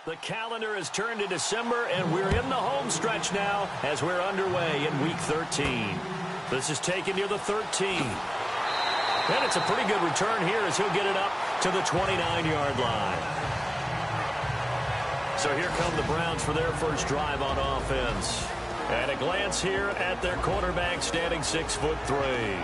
The calendar has turned to December, and we're in the home stretch now as we're underway in Week 13. This is taken near the 13. And it's a pretty good return here as he'll get it up to the 29-yard line. So here come the Browns for their first drive on offense. At a glance here at their quarterback, standing 6'3".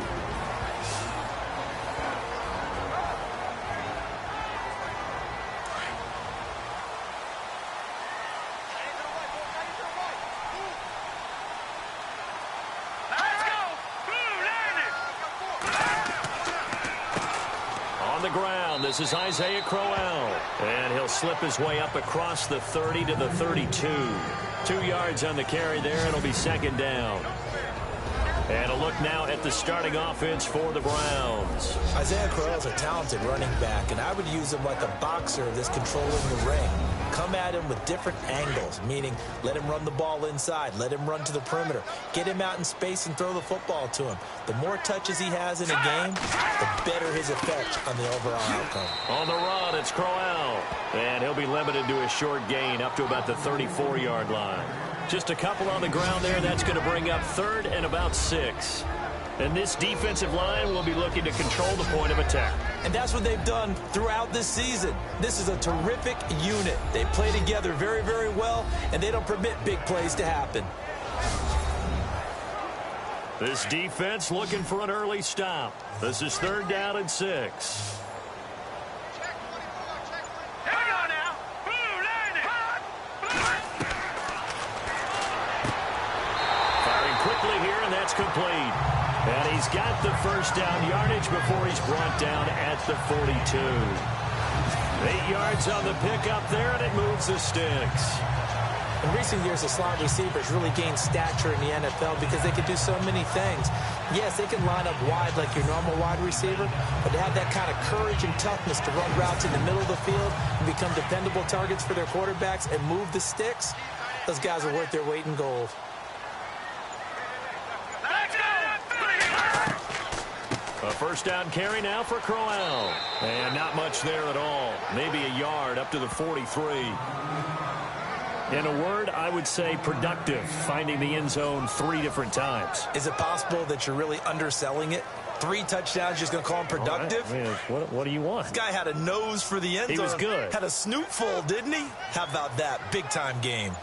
This is Isaiah Crowell, and he'll slip his way up across the 30 to the 32. 2 yards on the carry there. It'll be second down. And a look now at the starting offense for the Browns. Isaiah Crowell's a talented running back, and I would use him like a boxer that's controlling the ring. Come at him with different angles, meaning let him run the ball inside, let him run to the perimeter, get him out in space and throw the football to him. The more touches he has in a game, the better his effect on the overall outcome. On the run, it's Crowell, and he'll be limited to a short gain up to about the 34-yard line. Just a couple on the ground there. That's going to bring up third and about 6. And this defensive line will be looking to control the point of attack. And that's what they've done throughout this season. This is a terrific unit. They play together very, very well, and they don't permit big plays to happen. This defense looking for an early stop. This is third down and 6. Firing quickly here, and that's complete. And he's got the first down yardage before he's brought down at the 42. 8 yards on the pickup there, and it moves the sticks. In recent years, the slot receivers really gained stature in the NFL because they can do so many things. Yes, they can line up wide like your normal wide receiver, but to have that kind of courage and toughness to run routes in the middle of the field and become dependable targets for their quarterbacks and move the sticks, those guys are worth their weight in gold. A first down carry now for Crowell. And not much there at all. Maybe a yard up to the 43. In a word, I would say productive, finding the end zone 3 different times. Is it possible that you're really underselling it? 3 touchdowns, just going to call him productive? Right. I mean, what do you want? This guy had a nose for the end zone. He was good. Had a snootful, didn't he? How about that? Big-time game.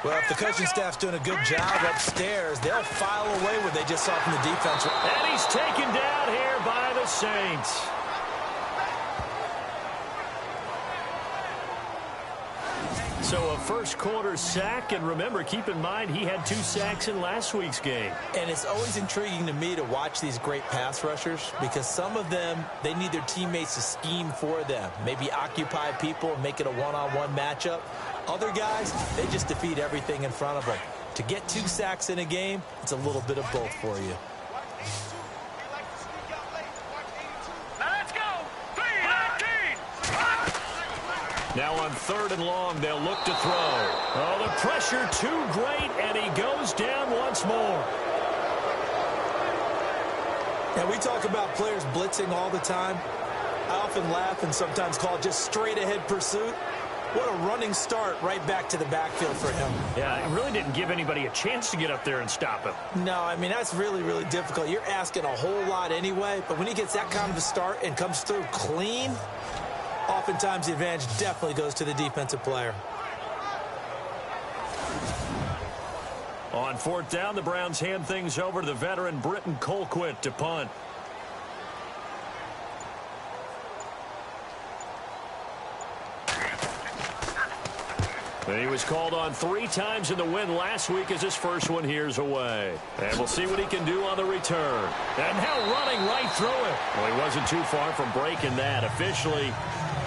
Well, if the coaching staff's doing a good job upstairs, they'll file away what they just saw from the defense. And he's taken down here by the Saints. So a first quarter sack, and remember, keep in mind, he had 2 sacks in last week's game. And it's always intriguing to me to watch these great pass rushers because some of them, they need their teammates to scheme for them. Maybe occupy people and make it a one-on-one matchup. Other guys, they just defeat everything in front of them. To get 2 sacks in a game, it's a little bit of both for you. Now on third and long, they'll look to throw. Oh, the pressure too great, and he goes down once more. And we talk about players blitzing all the time. I often laugh and sometimes call it just straight-ahead pursuit. What a running start right back to the backfield for him. Yeah, it really didn't give anybody a chance to get up there and stop him. No, I mean, that's really, really difficult. You're asking a whole lot anyway, but when he gets that kind of a start and comes through clean, oftentimes the advantage definitely goes to the defensive player. On fourth down, the Browns hand things over to the veteran Britton Colquitt to punt. He was called on 3 times in the win last week as his first one here's away. And we'll see what he can do on the return. And now running right through it. Well, he wasn't too far from breaking that. Officially,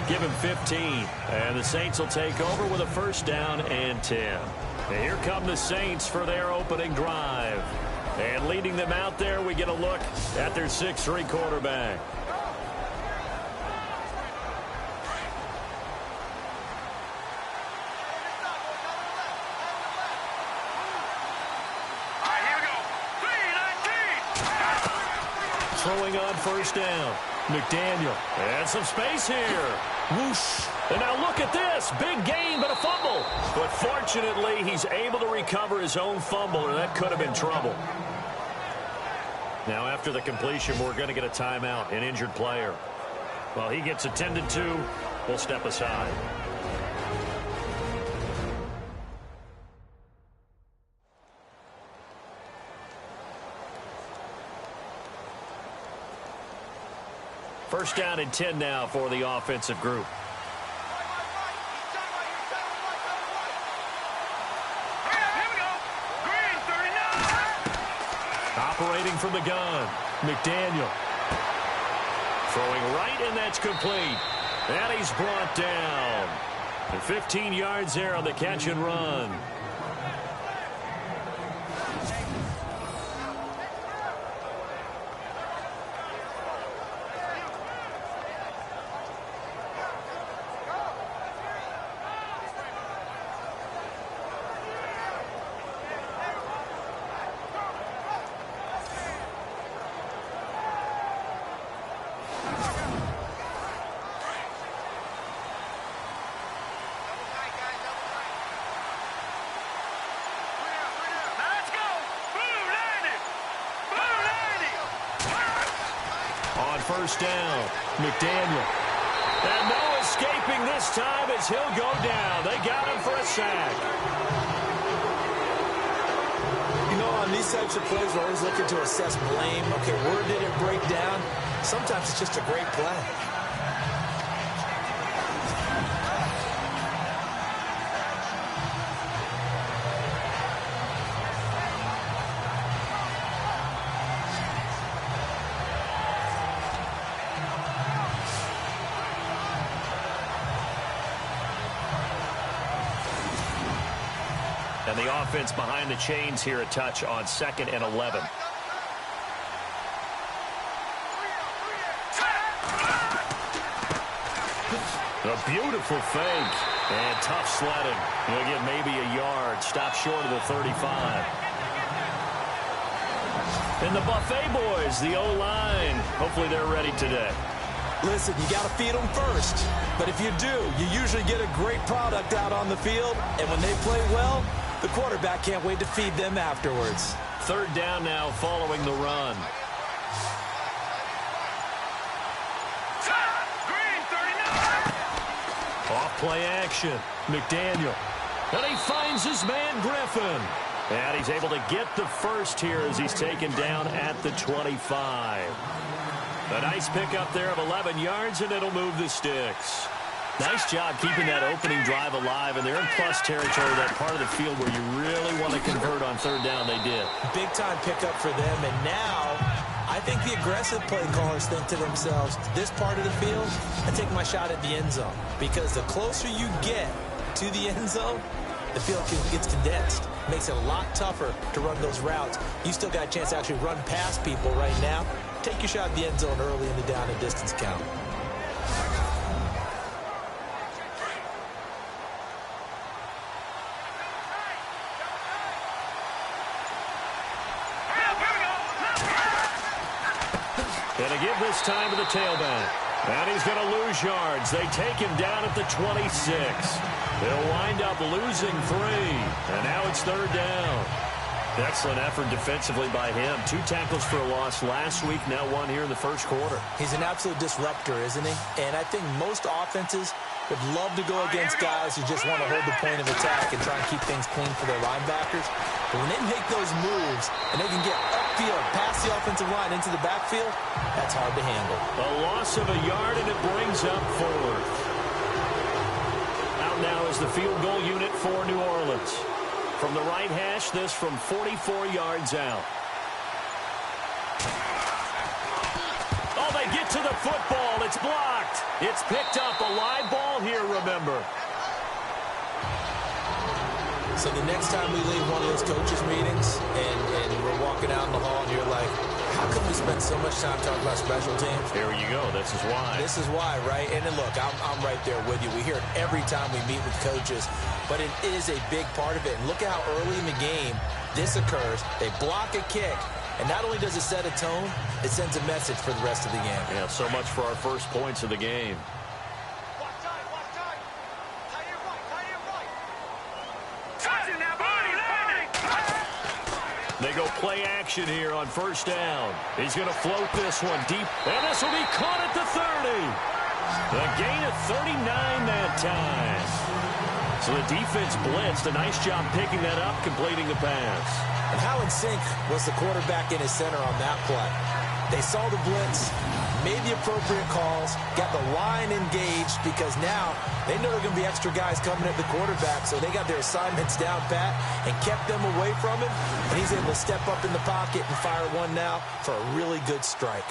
give him 15. And the Saints will take over with a first down and 10. And here come the Saints for their opening drive. And leading them out there, we get a look at their 6'3" quarterback. Throwing on first down. McDaniel. And some space here. Whoosh. And now look at this. Big gain, but a fumble. But fortunately, he's able to recover his own fumble, or that could have been trouble. Now, after the completion, we're going to get a timeout, an injured player. While he gets attended to, we'll step aside. First down and 10 now for the offensive group. Operating from the gun, McDaniel. Throwing right, and that's complete. And he's brought down. And 15 yards there on the catch and run. First down, McDaniel. And no escaping this time as he'll go down. They got him for a sack. You know, on these types of plays, we're always looking to assess blame. Okay, where did it break down? Sometimes it's just a great play. And the offense behind the chains here a touch on 2nd and 11. A beautiful fake. And tough sledding. He'll get maybe a yard. Stop short of the 35. And the Buffet boys, the O-line. Hopefully they're ready today. Listen, you got to feed them first. But if you do, you usually get a great product out on the field. And when they play well, the quarterback can't wait to feed them afterwards. 3rd down now following the run. Off play action. McDaniel. And he finds his man Griffin. And he's able to get the first here as he's taken down at the 25. A nice pickup there of 11 yards, and it'll move the sticks. Nice job keeping that opening drive alive, and they're in plus territory, that part of the field where you really want to convert on 3rd down. They did. Big-time pickup for them, and now I think the aggressive play callers think to themselves, this part of the field, I take my shot at the end zone, because the closer you get to the end zone, the field gets condensed. Makes it a lot tougher to run those routes. You still got a chance to actually run past people right now. Take your shot at the end zone early in the down and distance count. Gonna give this time to the tailback. And he's going to lose yards. They take him down at the 26. They'll wind up losing 3. And now it's 3rd down. Excellent effort defensively by him. 2 tackles for a loss last week, now 1 here in the first quarter. He's an absolute disruptor, isn't he? And I think most offenses would love to go against guys who just want to hold the point of attack and try and keep things clean for their linebackers. But when they make those moves and they can get upfield, past the offensive line into the backfield, that's hard to handle. A loss of a yard, and it brings up 4th. Out now is the field goal unit for New Orleans. From the right hash, this from 44 yards out. Oh, they get to the football. It's blocked. It's picked up. A live ball here, remember. So the next time we leave one of those coaches' meetings and we're walking out in the hall and you're like, how come we spend so much time talking about special teams? Here you go. This is why. This is why, right? And then look, I'm right there with you. We hear it every time we meet with coaches, but it is a big part of it. And look at how early in the game this occurs. They block a kick, and not only does it set a tone, it sends a message for the rest of the game. Yeah, so much for our first points of the game. action here on first down. He's going to float this one deep, and this will be caught at the 30. The gain of 39 that time. So the defense blitzed. A nice job picking that up, completing the pass. And how in sync was the quarterback in his center on that play? They saw the blitz, made the appropriate calls, got the line engaged, because now they know there are going to be extra guys coming at the quarterback, so they got their assignments down pat and kept them away from him, and he's able to step up in the pocket and fire one now for a really good strike.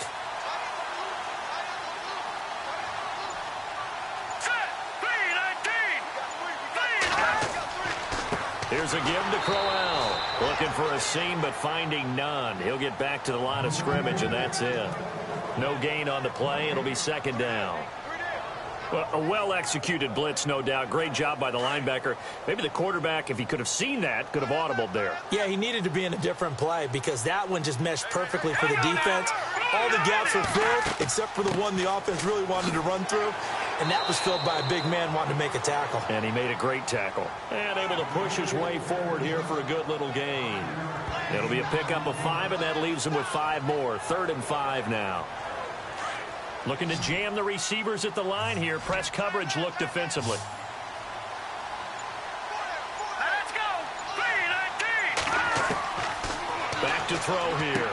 Here's a give to Crowell. Looking for a seam, but finding none. He'll get back to the line of scrimmage, and that's it. No gain on the play. It'll be second down. Well, a well-executed blitz, no doubt. Great job by the linebacker. Maybe the quarterback, if he could have seen that, could have audibled there. Yeah, he needed to be in a different play because that one just meshed perfectly for the defense. All the gaps were filled except for the one the offense really wanted to run through, and that was filled by a big man wanting to make a tackle. And he made a great tackle. And able to push his way forward here for a good little gain. It'll be a pickup of 5, and that leaves him with 5 more. 3rd and 5 now. Looking to jam the receivers at the line here. Press coverage look defensively. Let's go! 3-19! Back to throw here.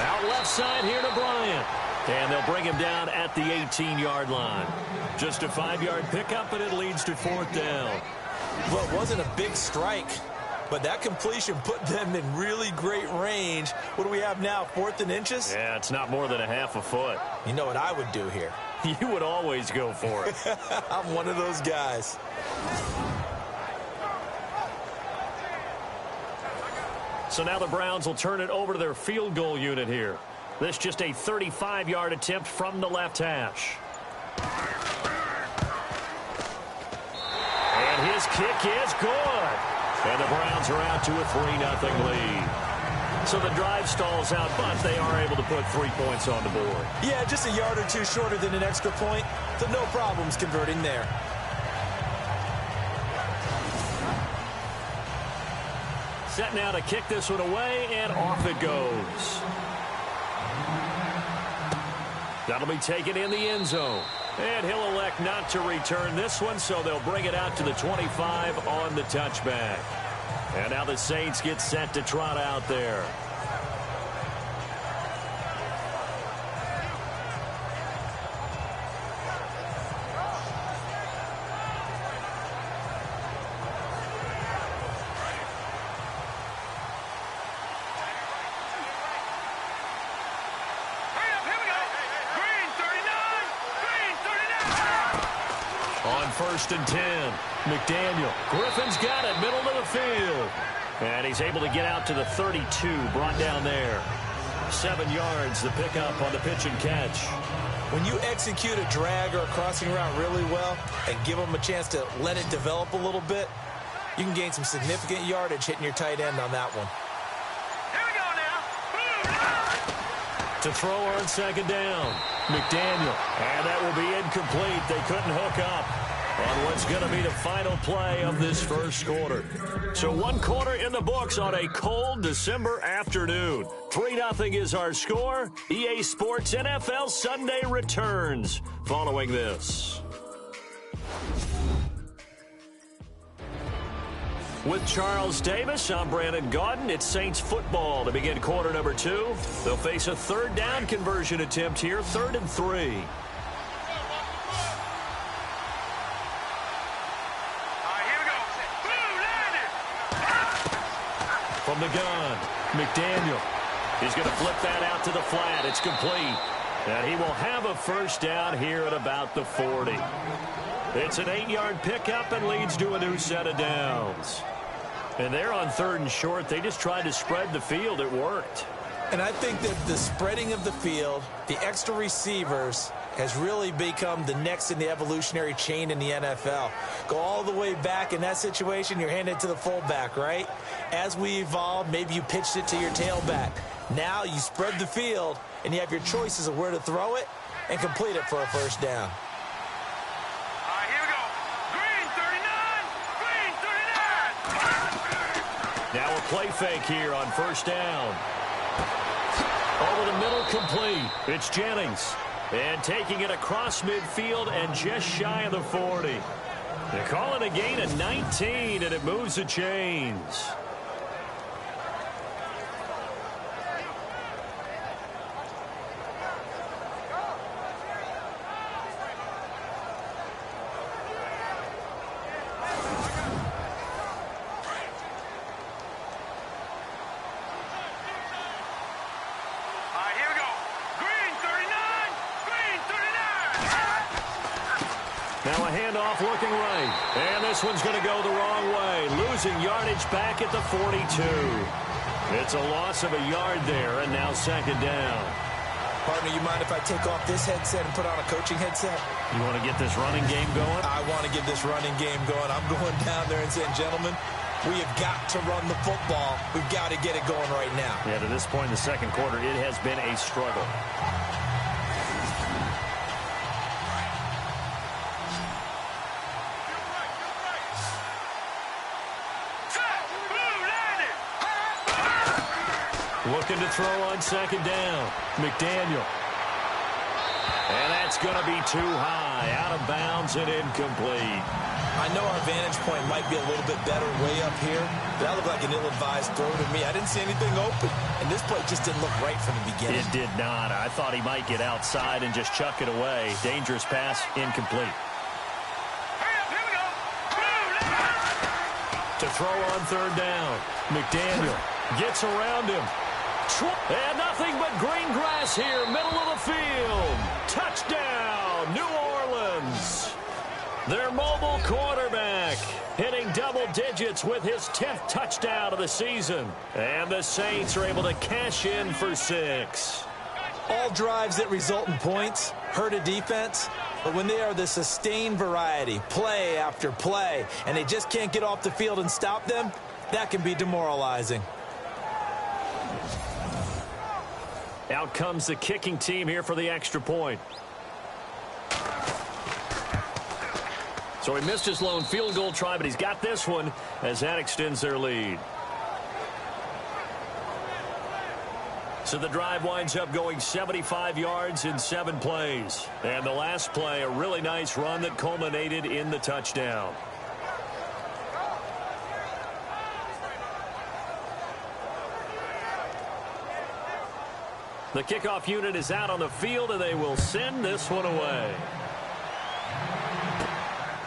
Out left side here to Bryant. And they'll bring him down at the 18-yard line. Just a 5-yard pickup, and it leads to 4th down. Well, it wasn't a big strike, but that completion put them in really great range. What do we have now, 4th and inches? Yeah, it's not more than a half a foot. You know what I would do here? You would always go for it. I'm one of those guys. So now the Browns will turn it over to their field goal unit here. This just a 35-yard attempt from the left hash. And his kick is good. And the Browns are out to a 3-0 lead. So the drive stalls out, but they are able to put 3 points on the board. Yeah, just a yard or two shorter than an extra point, so no problems converting there. Set now to kick this one away, and off it goes. That'll be taken in the end zone. And he'll elect not to return this one, so they'll bring it out to the 25 on the touchback. And now the Saints get set to trot out there. First and 10. McDaniel. Griffin's got it. Middle of the field. And he's able to get out to the 32. Brought down there. 7 yards. The pickup on the pitch and catch. When you execute a drag or a crossing route really well and give them a chance to let it develop a little bit, you can gain some significant yardage hitting your tight end on that one. Here we go now. To throw on second down. McDaniel. And that will be incomplete. They couldn't hook up on what's going to be the final play of this first quarter. So 1 quarter in the books on a cold December afternoon. 3-0 is our score. EA Sports NFL Sunday returns following this. With Charles Davis, I'm Brandon Gaudin. It's Saints football to begin quarter number 2. They'll face a 3rd down conversion attempt here, 3rd and 3. From the gun, McDaniel. He's going to flip that out to the flat. It's complete. And he will have a first down here at about the 40. It's an 8-yard pickup and leads to a new set of downs. And they're on 3rd and short. They just tried to spread the field. It worked. And I think that the spreading of the field, the extra receivers, has really become the next in the evolutionary chain in the NFL. Go all the way back in that situation, you're handed to the fullback, right? As we evolved, maybe you pitched it to your tailback. Now you spread the field, and you have your choices of where to throw it and complete it for a first down. Here we go. Green 39. Green 39. Now a play fake here on first down. Over the middle, complete. It's Jennings. And taking it across midfield and just shy of the 40. They call it a gain of 19, and it moves the chains. Now a handoff looking right. And this one's going to go the wrong way. Losing yardage back at the 42. It's a loss of a yard there, and now second down. Partner, you mind if I take off this headset and put on a coaching headset? You want to get this running game going? I want to get this running game going. I'm going down there and saying, gentlemen, we have got to run the football. We've got to get it going right now. Yeah, to this point in the second quarter, it has been a struggle. Looking to throw on second down. McDaniel. And that's going to be too high. Out of bounds and incomplete. I know our vantage point might be a little bit better way up here, but that looked like an ill-advised throw to me. I didn't see anything open, and this play just didn't look right from the beginning. It did not. I thought he might get outside and just chuck it away. Dangerous pass, incomplete. To throw on third down. McDaniel gets around him. And nothing but green grass here, middle of the field. Touchdown, New Orleans. Their mobile quarterback hitting double digits with his 10th touchdown of the season. And the Saints are able to cash in for 6. All drives that result in points hurt a defense, but when they are the sustained variety, play after play, and they just can't get off the field and stop them, that can be demoralizing. Out comes the kicking team here for the extra point. So he missed his lone field goal try, but he's got this one as that extends their lead. So the drive winds up going 75 yards in 7 plays. And the last play, a really nice run that culminated in the touchdown. The kickoff unit is out on the field, and they will send this one away.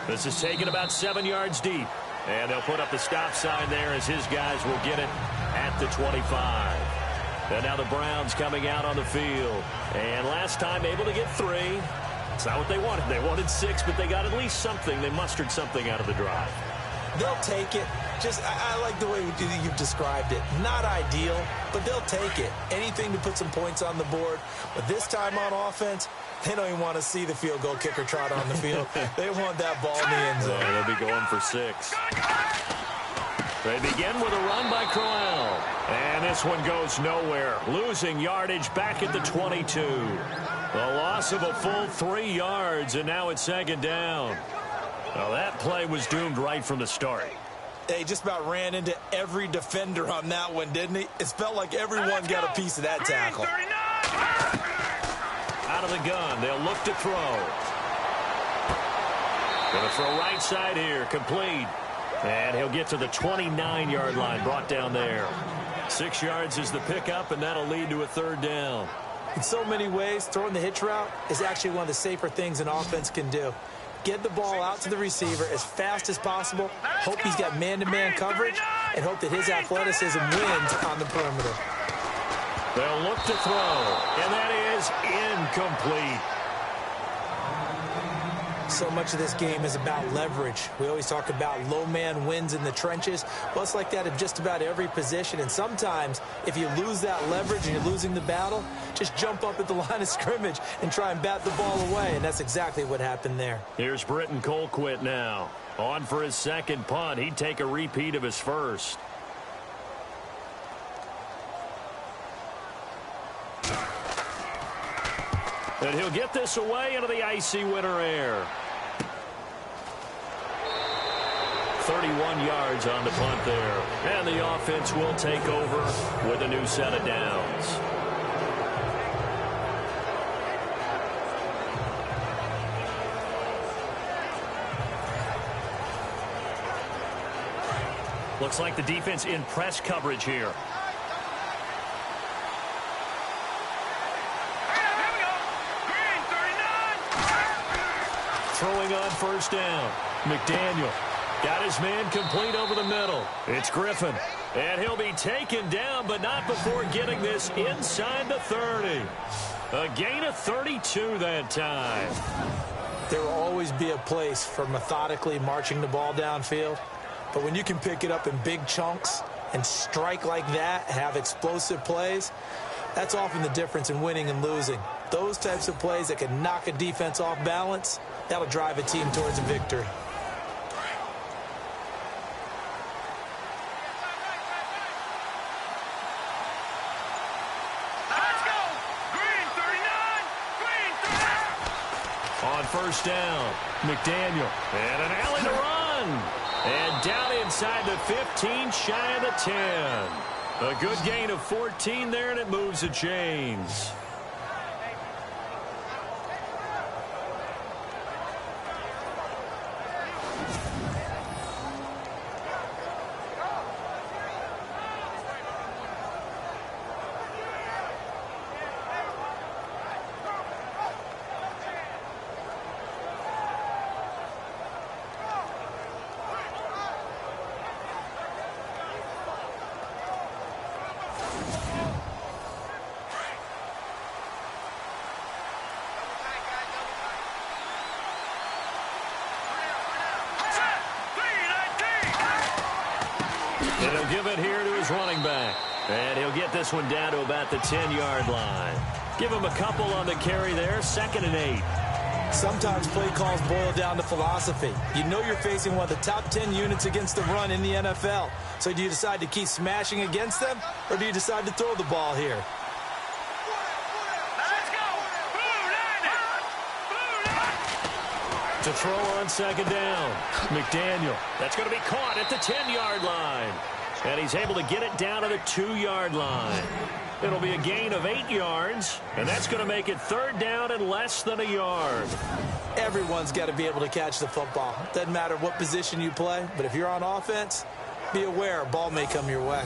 This is taken about 7 yards deep. And they'll put up the stop sign there as his guys will get it at the 25. And now the Browns coming out on the field. And last time able to get 3. It's not what they wanted. They wanted 6, but they got at least something. They mustered something out of the drive. They'll take it. I like the way you've described it. Not ideal, but they'll take it. Anything to put some points on the board. But this time on offense, they don't even want to see the field goal kicker trot on the field. They want that ball in the end zone. Yeah, they'll be going for 6. They begin with a run by Crowell. And this one goes nowhere. Losing yardage back at the 22. The loss of a full 3 yards, and now it's second down. Well, that play was doomed right from the start. They just about ran into every defender on that one, didn't he? It felt like everyone got a piece of that tackle. Out of the gun, they'll look to throw. Going to throw right side here, complete. And he'll get to the 29-yard line, brought down there. 6 yards is the pickup, and that'll lead to a third down. In so many ways, throwing the hitch route is actually one of the safer things an offense can do. Get the ball out to the receiver as fast as possible, hope he's got man-to-man coverage, and hope that his athleticism wins on the perimeter. They'll look to throw, and that is incomplete. So much of this game is about leverage. We always talk about low man wins in the trenches. Well, it's like that in just about every position. And sometimes, if you lose that leverage and you're losing the battle, just jump up at the line of scrimmage and try and bat the ball away. And that's exactly what happened there. Here's Britton Colquitt now. On for his second punt. He'd take a repeat of his first. And he'll get this away into the icy winter air. 31 yards on the punt there. And the offense will take over with a new set of downs. Looks like the defense in press coverage here. Throwing on first down. McDaniel got his man complete over the middle. It's Griffin. And he'll be taken down, but not before getting this inside the 30. A gain of 32 that time. There will always be a place for methodically marching the ball downfield. But when you can pick it up in big chunks and strike like that, have explosive plays, that's often the difference in winning and losing. Those types of plays that can knock a defense off balance, that'll drive a team towards a victory. Let's go! Green 39! Green 39! On first down, McDaniel. And an alley to run. And down inside the 15, shy of the 10. A good gain of 14 there, and it moves the chains. And he'll give it here to his running back. And he'll get this one down to about the 10-yard line. Give him a couple on the carry there, 2nd and 8. Sometimes play calls boil down to philosophy. You know you're facing one of the top 10 units against the run in the NFL. So do you decide to keep smashing against them, or do you decide to throw the ball here? Let's go! Blue Niners! Blue Niners! To throw on 2nd down, McDaniel. That's going to be caught at the 10-yard line. And he's able to get it down to the 2-yard line. It'll be a gain of 8 yards, and that's going to make it 3rd down and less than a yard. Everyone's got to be able to catch the football. Doesn't matter what position you play, but if you're on offense, be aware a ball may come your way.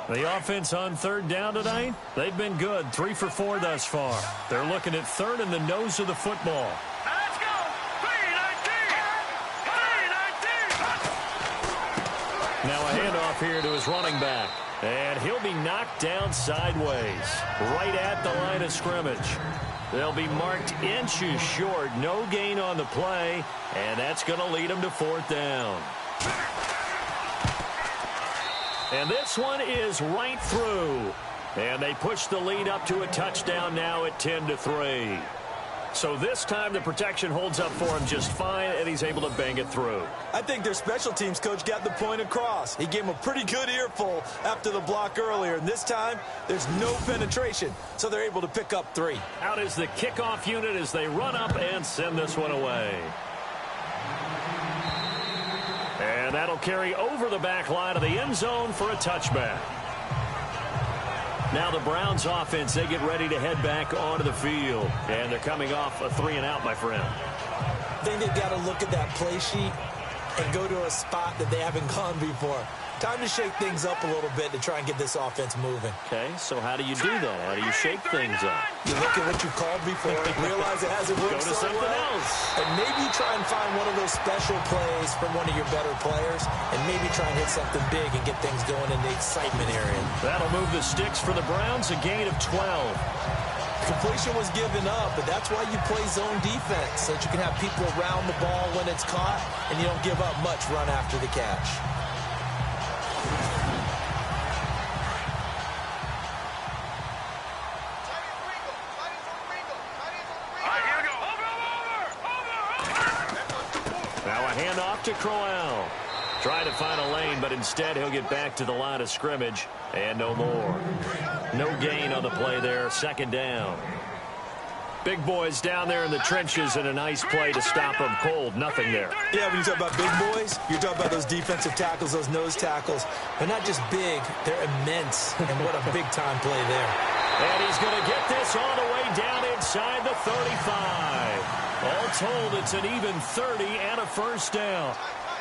The offense on 3rd down tonight, they've been good, 3 for 4 thus far. They're looking at 3rd in the nose of the football. Let's go! 319! 319! Now a handoff here to his running back. And he'll be knocked down sideways, right at the line of scrimmage. They'll be marked inches short, no gain on the play, and that's going to lead them to 4th down. And this one is right through. And they push the lead up to a touchdown now at 10-3. So this time the protection holds up for him just fine, and he's able to bang it through. I think their special teams coach got the point across. He gave him a pretty good earful after the block earlier, and this time there's no penetration, so they're able to pick up 3. Out is the kickoff unit as they run up and send this one away. And that'll carry over the back line of the end zone for a touchback. Now the Browns offense, they get ready to head back onto the field. And they're coming off a 3-and-out, my friend. I think they've got to look at that play sheet and go to a spot that they haven't gone before. Time to shake things up a little bit to try and get this offense moving. Okay, so how do you do that? How do you shake things up? You look at what you called before, realize it hasn't worked Go to so something well, else. and maybe try and find one of those special plays from one of your better players, and maybe try and hit something big and get things going in the excitement area. That'll move the sticks for the Browns, a gain of 12. Completion was given up, but that's why you play zone defense, so that you can have people around the ball when it's caught, and you don't give up much run after the catch. handoff to Crowell. Trying to find a lane, but instead he'll get back to the line of scrimmage and no more. No gain on the play there. Second down. Big boys down there in the trenches, and a nice play to stop them cold. Nothing there. Yeah, when you talk about big boys, you're talking about those defensive tackles, those nose tackles. They're not just big, they're immense. And what a big-time play there. And he's going to get this all the way down inside the 35. All told, it's an even 30 and a first down.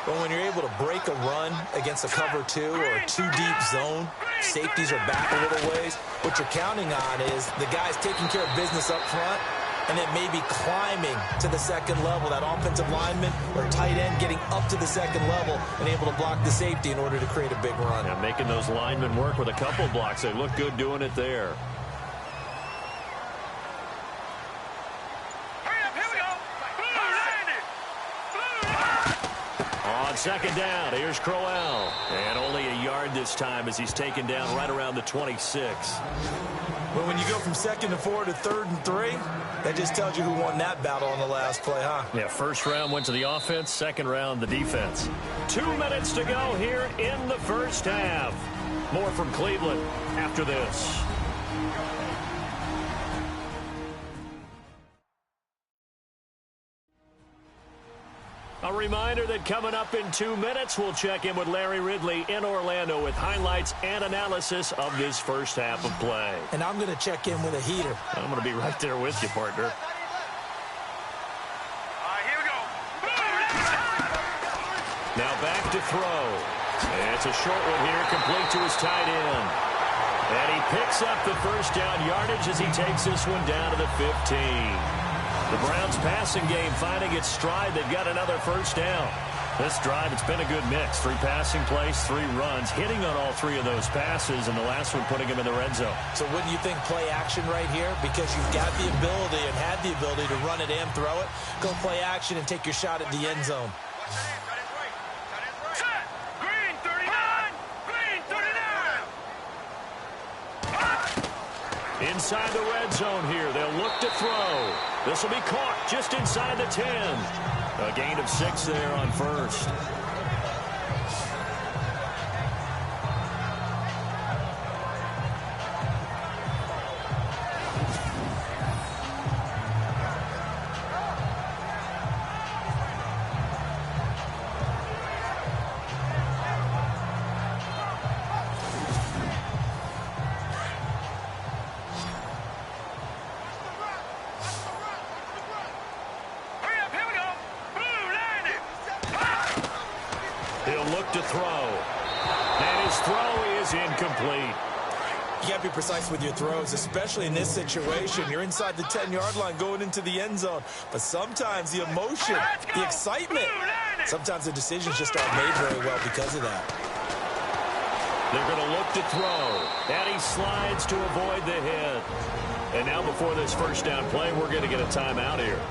But when you're able to break a run against a cover 2 or a 2-deep zone, safeties are back a little ways. What you're counting on is the guys taking care of business up front and then maybe climbing to the second level. That offensive lineman or tight end getting up to the second level and able to block the safety in order to create a big run. Yeah, making those linemen work with a couple blocks. They look good doing it there. Second down, here's Crowell. And only a yard this time as he's taken down right around the 26. Well, when you go from 2nd and 4 to 3rd and 3, that just tells you who won that battle on the last play, huh? Yeah, first round went to the offense, second round the defense. 2 minutes to go here in the first half. More from Cleveland after this. A reminder that coming up in 2 minutes, we'll check in with Larry Ridley in Orlando with highlights and analysis of this first half of play. And I'm going to check in with a heater. I'm going to be right there with you, partner. Here we go. Now back to throw. And it's a short one here, complete to his tight end. And he picks up the first down yardage as he takes this one down to the 15. The Browns passing game finding its stride. They've got another first down. This drive, it's been a good mix. 3 passing plays, 3 runs, hitting on all 3 of those passes, and the last one putting him in the red zone. So wouldn't you think play action right here? Because you've got the ability and had the ability to run it and throw it. Go play action and take your shot at the end zone. Green 39. Green 39. Inside the red zone here. They'll look to throw. This will be caught just inside the 10. A gain of 6 there on first. To throw. And his throw is incomplete. You got to be precise with your throws, especially in this situation. You're inside the 10-yard line going into the end zone. But sometimes the emotion, the excitement, sometimes the decisions just aren't made very well because of that. They're going to look to throw. And he slides to avoid the hit. And now before this first down play, we're going to get a timeout here,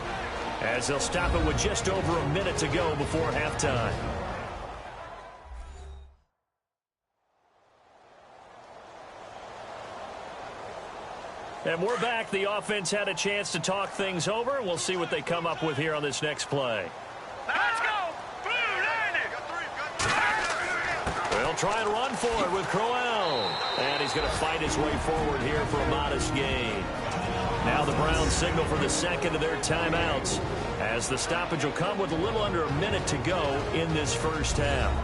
as they'll stop it with just over a minute to go before halftime. And we're back. The offense had a chance to talk things over. We'll see what they come up with here on this next play. Let's go. They'll try and run for it with Crowell. And he's going to fight his way forward here for a modest gain. Now the Browns signal for the second of their timeouts, as the stoppage will come with a little under a minute to go in this first half.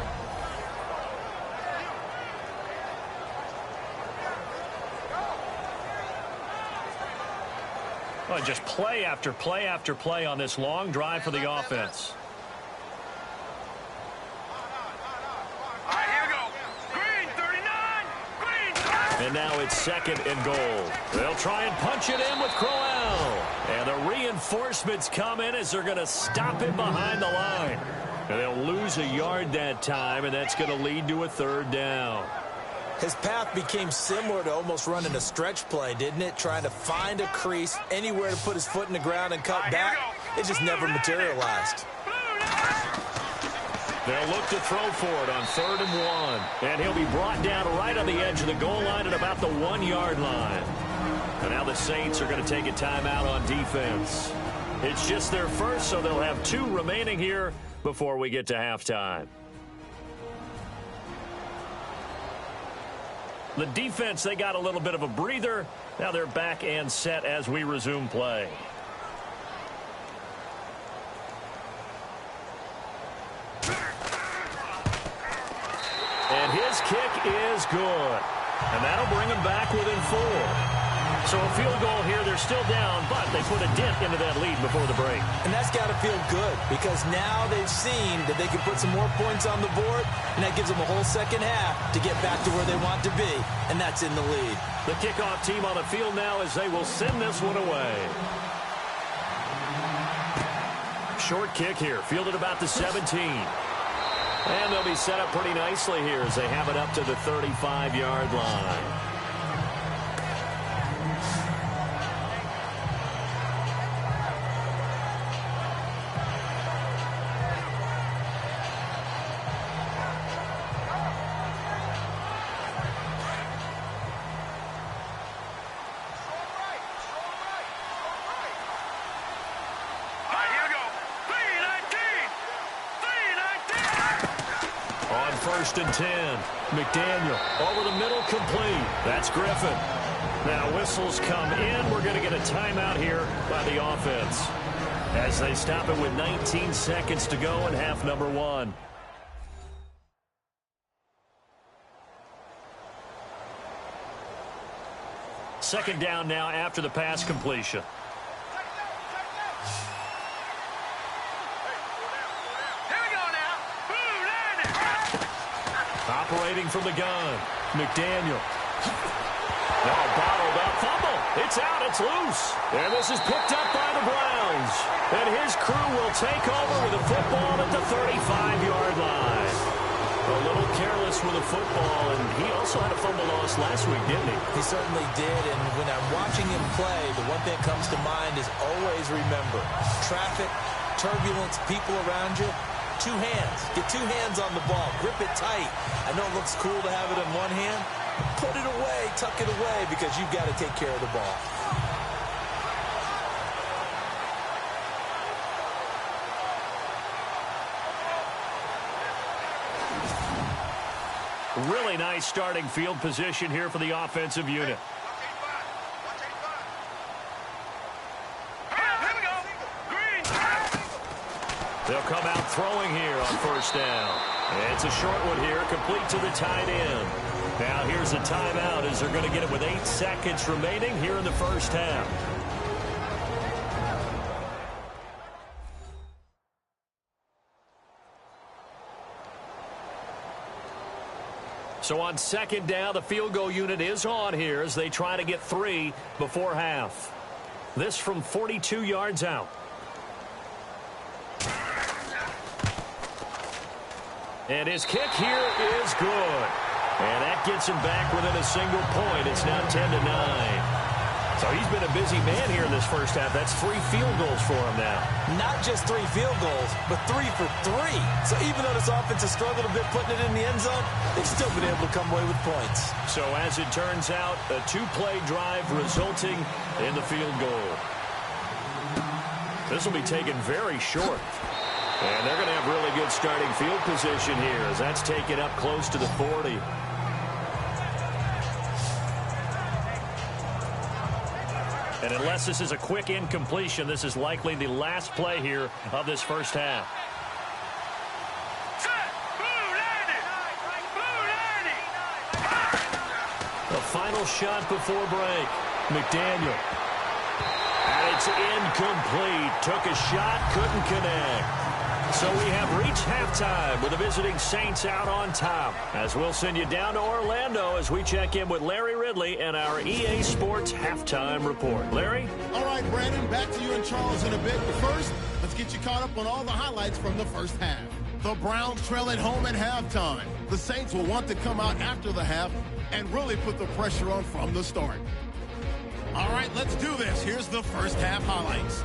Well, just play after play after play on this long drive for the offense. All right, here we go. Green 39. Green 39. And now it's second and goal. They'll try and punch it in with Crowell. And the reinforcements come in as they're going to stop him behind the line. And they'll lose a yard that time, and that's going to lead to a third down. His path became similar to almost running a stretch play, didn't it? Trying to find a crease, anywhere to put his foot in the ground and cut back. It just never materialized. They'll look to throw for it on 3rd and 1. And he'll be brought down right on the edge of the goal line at about the 1-yard line. And now the Saints are going to take a timeout on defense. It's just their first, so they'll have 2 remaining here before we get to halftime. The defense, they got a little bit of a breather. Now they're back and set as we resume play. And his kick is good. And that'll bring them back within 4. So a field goal here, they're still down, but they put a dent into that lead before the break. And that's got to feel good because now they've seen that they can put some more points on the board, and that gives them a whole second half to get back to where they want to be, and that's in the lead. The kickoff team on the field now as they will send this one away. Short kick here, fielded about the 17. And they'll be set up pretty nicely here as they have it up to the 35-yard line. First and 10. McDaniel over the middle, complete. That's Griffin. Now whistles come in. We're going to get a timeout here by the offense as they stop it with 19 seconds to go in half number 1. Second down now after the pass completion. Operating from the gun, McDaniel. Now bottled up, fumble. It's out, it's loose. And this is picked up by the Browns. And his crew will take over with the football at the 35-yard line. A little careless with the football, and he also had a fumble loss last week, didn't he? He certainly did, and when I'm watching him play, the one thing that comes to mind is always remember, traffic, turbulence, people around you. 2 hands. Get 2 hands on the ball. Grip it tight. I know it looks cool to have it in one hand. Put it away. Tuck it away because you've got to take care of the ball. Really nice starting field position here for the offensive unit. They'll come out throwing here on first down. It's a short one here, complete to the tight end. Now here's a timeout as they're going to get it with 8 seconds remaining here in the first half. So on second down, the field goal unit is on here as they try to get 3 before half. This from 42 yards out. And his kick here is good. And that gets him back within a single point. It's now 10-9. So he's been a busy man here in this first half. That's 3 field goals for him now. Not just 3 field goals, but 3 for 3. So even though this offense has struggled a bit putting it in the end zone, they've still been able to come away with points. So as it turns out, a 2-play drive resulting in the field goal. This will be taken very short. And they're going to have really good starting field position here as that's taken up close to the 40. And unless this is a quick incompletion, this is likely the last play here of this first half. The final shot before break. McDaniel. And it's incomplete. Took a shot, couldn't connect. So we have reached halftime with the visiting Saints out on top. As we'll send you down to Orlando as we check in with Larry Ridley and our EA Sports Halftime Report. Larry? All right, Brandon, back to you and Charles in a bit. But first, let's get you caught up on all the highlights from the first half. The Browns trail at home at halftime. The Saints will want to come out after the half and really put the pressure on from the start. All right, let's do this. Here's the first half highlights.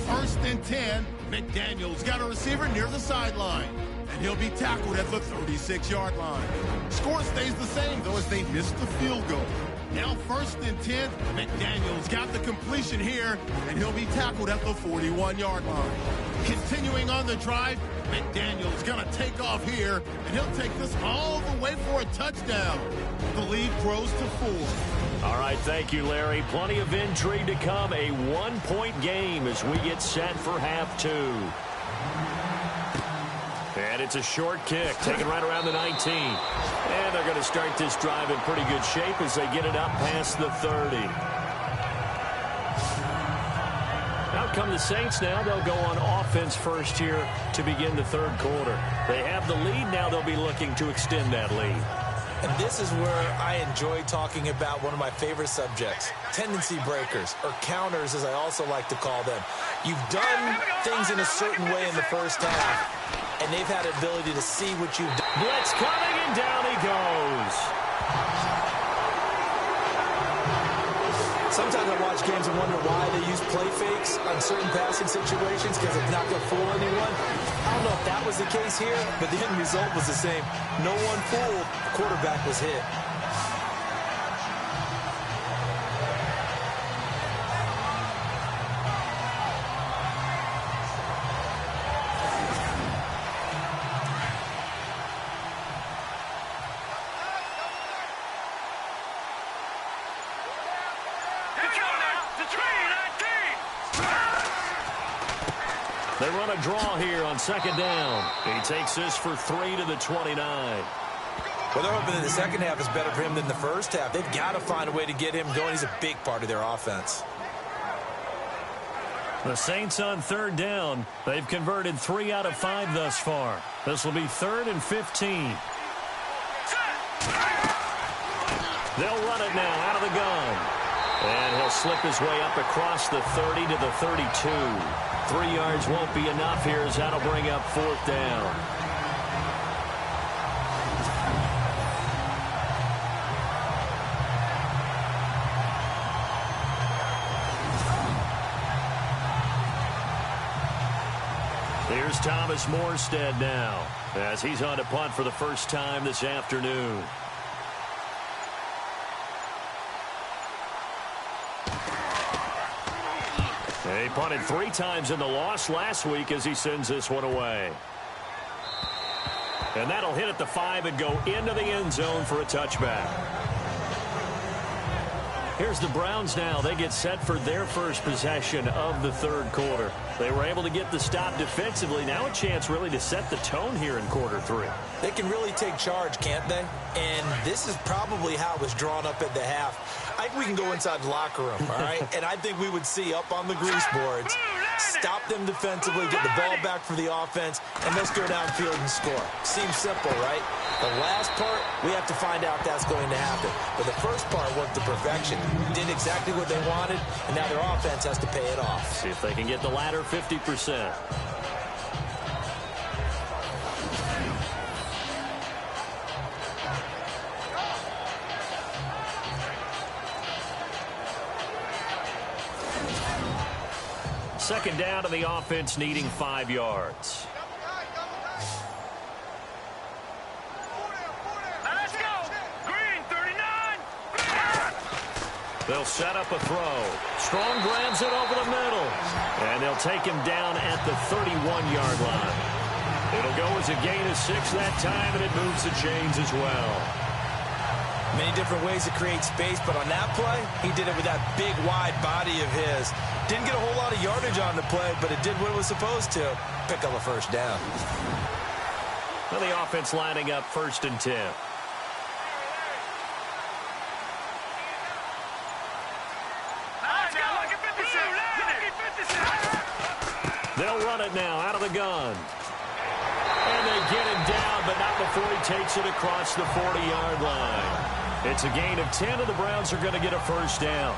First and 10, McDaniel's got a receiver near the sideline, and he'll be tackled at the 36-yard line. Score stays the same, though, as they missed the field goal. Now 1st and 10. McDaniel's got the completion here, and he'll be tackled at the 41-yard line. Continuing on the drive, McDaniel's going to take off here, and he'll take this all the way for a touchdown. The lead grows to 4. All right, thank you, Larry. Plenty of intrigue to come. A one-point game as we get set for half 2. And it's a short kick, taken right around the 19. And they're going to start this drive in pretty good shape as they get it up past the 30. Out come the Saints now. They'll go on offense first here to begin the 3rd quarter. They have the lead. Now they'll be looking to extend that lead. And this is where I enjoy talking about one of my favorite subjects, tendency breakers, or counters as I also like to call them. You've done things in a certain way in the first half, and they've had the ability to see what you've done. Blitz coming, and down he goes. Sometimes I watch games and wonder why they use play fakes on certain passing situations because it's not going to fool anyone. I don't know if that was the case here, but the end result was the same. No one fooled. The quarterback was hit. They run a draw here on 2nd down. He takes this for 3 to the 29. Well, they're hoping that the second half is better for him than the first half. They've got to find a way to get him going. He's a big part of their offense. The Saints on 3rd down. They've converted 3 out of 5 thus far. This will be 3rd and 15. They'll run it now out of the gun. And he'll slip his way up across the 30 to the 32. 3 yards won't be enough here as that'll bring up 4th down. Here's Thomas Morstead now as he's on to punt for the first time this afternoon. He punted 3 times in the loss last week as he sends this one away. And that'll hit at the 5 and go into the end zone for a touchback. Here's the Browns now. They get set for their first possession of the 3rd quarter. They were able to get the stop defensively. Now a chance really to set the tone here in quarter 3. They can really take charge, can't they? And this is probably how it was drawn up at the half. I think we can go inside the locker room, all right? And I think we would see up on the grease boards, stop them defensively, get the ball back for the offense, and let's go downfield and score. Seems simple, right? The last part, we have to find out that's going to happen. But the first part worked to perfection. Did exactly what they wanted, and now their offense has to pay it off. See if they can get the latter 50%. Second down to the offense, needing 5 yards. Let's go. Green, 39. They'll set up a throw. Strong grabs it over the middle. And they'll take him down at the 31-yard line. It'll go as a gain of 6 that time, and it moves the chains as well. Many different ways to create space, but on that play, he did it with that big, wide body of his. Didn't get a whole lot of yardage on the play, but it did what it was supposed to. Pick up a first down. Well, the offense lining up 1st and 10. Let's go. Lucky 56. They'll run it now out of the gun. And they get him down, but not before he takes it across the 40-yard line. It's a gain of 10, and the Browns are going to get a first down.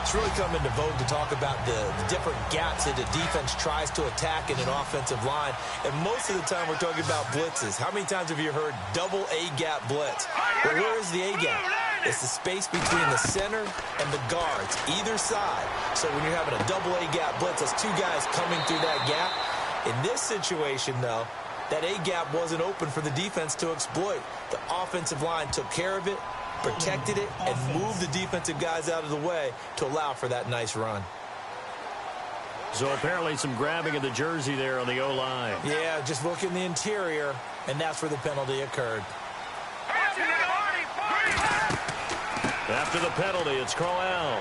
It's really come into vogue to talk about the different gaps that the defense tries to attack in an offensive line. And most of the time we're talking about blitzes. How many times have you heard double A-gap blitz? Well, where is the A-gap? It's the space between the center and the guards, either side. So when you're having a double A-gap blitz, that's 2 guys coming through that gap. In this situation, though, that A-gap wasn't open for the defense to exploit. The offensive line took care of it, protected it, and moved the defensive guys out of the way to allow for that nice run. So apparently some grabbing of the jersey there on the O-line. Yeah, just look in the interior, and that's where the penalty occurred. After the penalty, it's Crowell.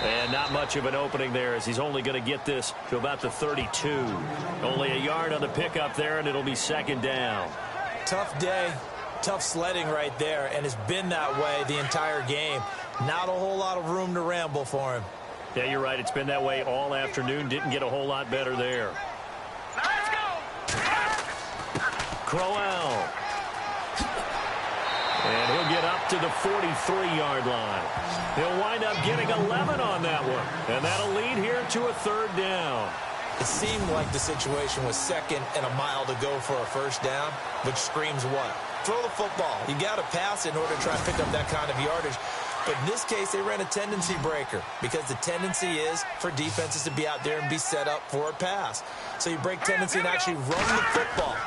And not much of an opening there as he's only going to get this to about the 32. Only a yard on the pickup there, and it'll be second down. Tough day, tough sledding right there, and it's been that way the entire game. Not a whole lot of room to ramble for him. Yeah, you're right. It's been that way all afternoon. Didn't get a whole lot better there. Let's go. Crowell. And he'll get up to the 43-yard line. He'll wind up getting 11 on that one. And that'll lead here to a third down. It seemed like the situation was second and a mile to go for a first down, which screams what? Throw the football. You got to pass in order to try to pick up that kind of yardage. But in this case, they ran a tendency breaker because the tendency is for defenses to be out there and be set up for a pass. So you break tendency and actually run the football.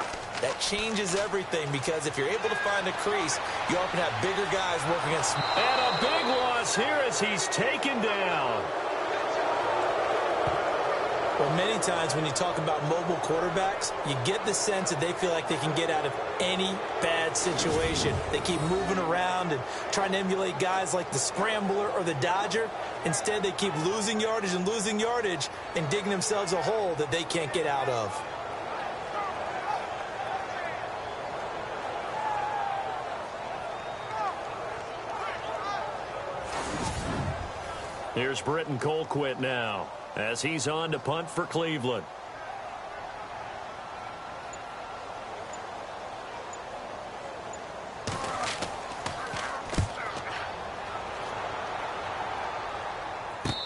That changes everything because if you're able to find a crease, you often have bigger guys working against. And a big loss here as he's taken down. Well, many times when you talk about mobile quarterbacks, you get the sense that they feel like they can get out of any bad situation. They keep moving around and trying to emulate guys like the scrambler or the dodger. Instead, they keep losing yardage and digging themselves a hole that they can't get out of. Here's Britton Colquitt now as he's on to punt for Cleveland.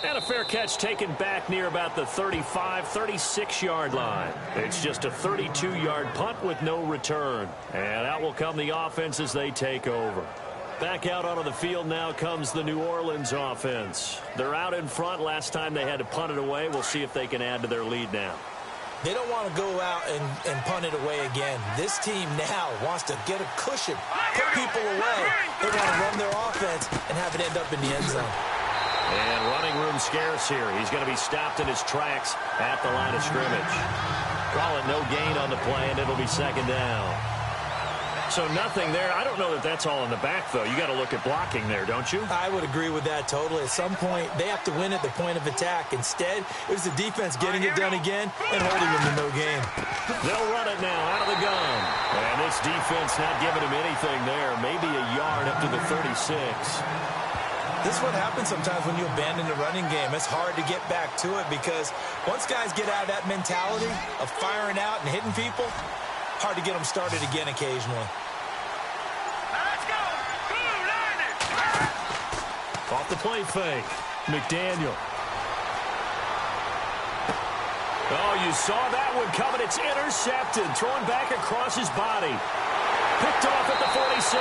And a fair catch taken back near about the 35, 36-yard line. It's just a 32-yard punt with no return. And out will come the offense as they take over. Back out onto the field now comes the New Orleans offense. They're out in front. Last time they had to punt it away. We'll see if they can add to their lead now. They don't want to go out and punt it away again. This team now wants to get a cushion, put people away. They want to run their offense and have it end up in the end zone. And running room scarce here. He's going to be stopped in his tracks at the line of scrimmage. Call it no gain on the play, and it'll be second down. So nothing there. I don't know that that's all in the back, though. You got to look at blocking there, don't you? I would agree with that totally. At some point, they have to win at the point of attack. Instead, it was the defense getting it done again and holding them to no gain. They'll run it now out of the gun. And this defense not giving him anything there. Maybe a yard up to the 36. This is what happens sometimes when you abandon the running game. It's hard to get back to it because once guys get out of that mentality of firing out and hitting people, hard to get them started again occasionally. Let's go. Blue line it. Off the play fake. McDaniel. Oh, you saw that one coming. It's intercepted. Thrown back across his body. Picked off at the 46.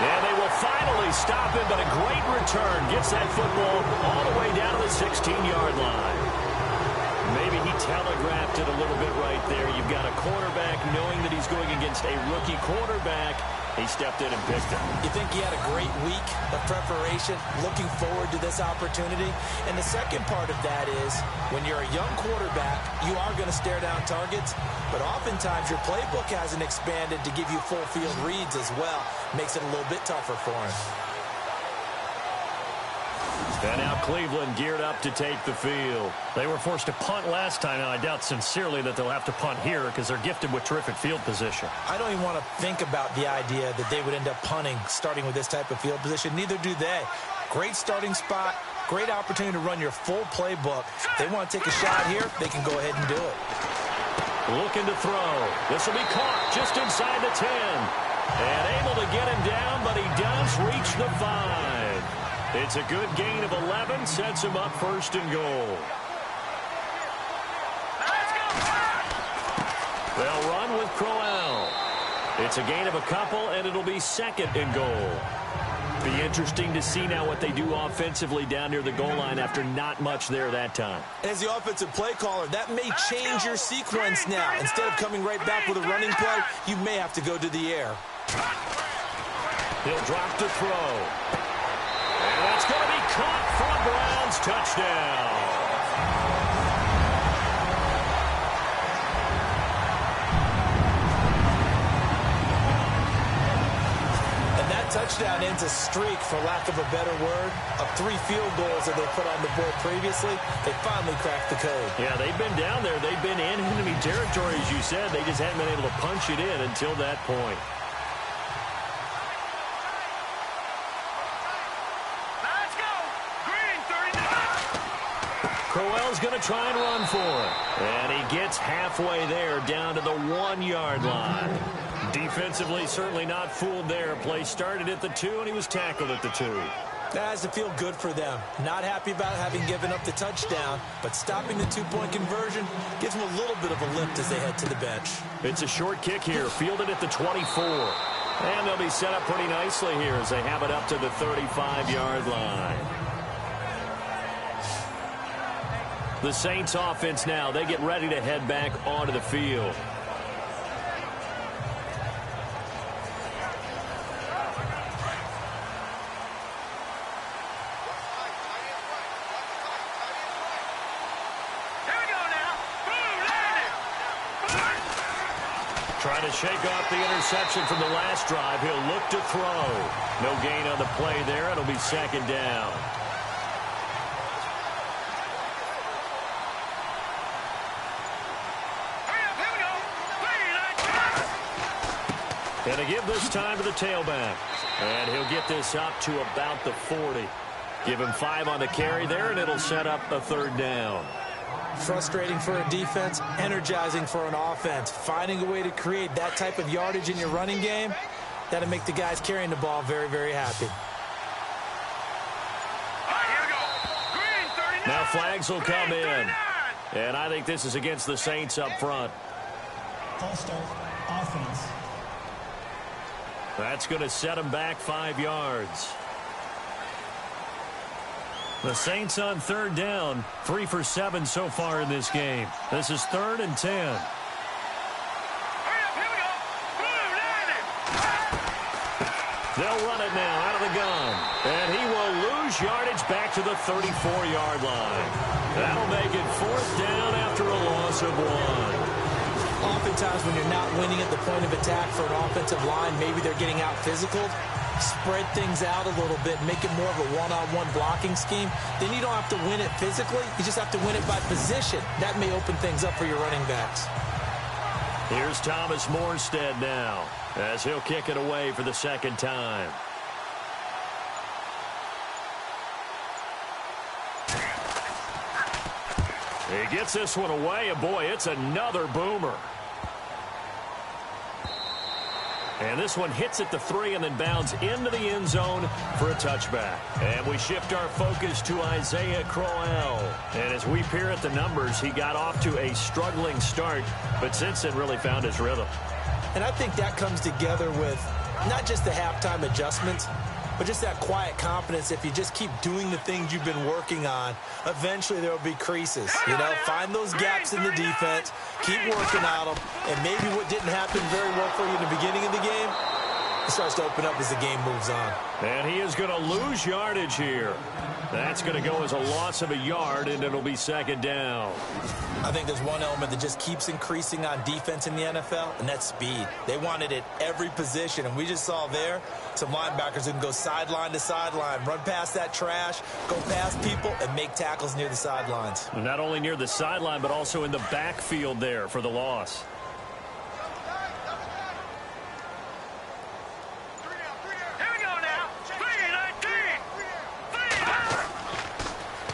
And they will finally stop him, but a great return. Gets that football all the way down to the 16-yard line. Maybe he telegraphed it a little bit right there. You've got a quarterback knowing that he's going against a rookie quarterback. He stepped in and picked him. You think he had a great week of preparation, looking forward to this opportunity? And the second part of that is, when you're a young quarterback, you are going to stare down targets, but oftentimes your playbook hasn't expanded to give you full field reads as well. Makes it a little bit tougher for him. And now Cleveland geared up to take the field. They were forced to punt last time, and I doubt sincerely that they'll have to punt here because they're gifted with terrific field position. I don't even want to think about the idea that they would end up punting starting with this type of field position. Neither do they. Great starting spot, great opportunity to run your full playbook. If they want to take a shot here, they can go ahead and do it. Looking to throw. This will be caught just inside the 10. And able to get him down, but he does reach the 5. It's a good gain of 11, sets him up first and goal. They'll run with Crowell. It's a gain of a couple, and it'll be second and goal. Be interesting to see now what they do offensively down near the goal line after not much there that time. As the offensive play caller, that may change your sequence now. Instead of coming right back with a running play, you may have to go to the air. He'll drop to throw. And that's going to be caught for a Browns touchdown. Touchdown ends a streak, for lack of a better word, of 3 field goals that they put on the board previously. They finally cracked the code. Yeah, they've been down there. They've been in enemy territory, as you said. They just haven't been able to punch it in until that point. Let's go. Green 39. Crowell's going to try and run for it. And he gets halfway there, down to the 1-yard line. Defensively, certainly not fooled there. Play started at the 2, and he was tackled at the 2. That has to feel good for them. Not happy about having given up the touchdown, but stopping the 2-point conversion gives them a little bit of a lift as they head to the bench. It's a short kick here, fielded at the 24. And they'll be set up pretty nicely here as they have it up to the 35-yard line. The Saints offense now, they get ready to head back onto the field. Trying to shake off the interception from the last drive. He'll look to throw. No gain on the play there. It'll be second down. And to give this time to the tailback. And he'll get this up to about the 40. Give him 5 on the carry there, and it'll set up a third down. Frustrating for a defense, energizing for an offense. Finding a way to create that type of yardage in your running game, that'll make the guys carrying the ball very, very happy. Now flags will come in. And I think this is against the Saints up front. False start, offense. That's going to set them back 5 yards. The Saints on third down, 3 for 7 so far in this game. This is 3rd and 10. They'll run it now out of the gun. And he will lose yardage back to the 34-yard line. That'll make it 4th down after a loss of 1. Oftentimes when you're not winning at the point of attack for an offensive line, maybe they're getting out physical. Spread things out a little bit, make it more of a one-on-one blocking scheme. Then you don't have to win it physically. You just have to win it by position. That may open things up for your running backs. Here's Thomas Morstead now as he'll kick it away for the second time. He gets this one away, and boy, it's another boomer. And this one hits at the 3 and then bounds into the end zone for a touchback. And we shift our focus to Isaiah Crowell. And as we peer at the numbers, he got off to a struggling start, but since then really found his rhythm. And I think that comes together with not just the halftime adjustments, but just that quiet confidence. If you just keep doing the things you've been working on, eventually there will be creases. You know, find those gaps in the defense, keep working on them, and maybe what didn't happen very well for you in the beginning of the game, it starts to open up as the game moves on. And he is going to lose yardage here. That's going to go as a loss of a yard, and it'll be second down. I think there's one element that just keeps increasing on defense in the NFL, and that's speed. They want it at every position, and we just saw there some linebackers who can go sideline to sideline, run past that trash, go past people, and make tackles near the sidelines. Not only near the sideline, but also in the backfield there for the loss.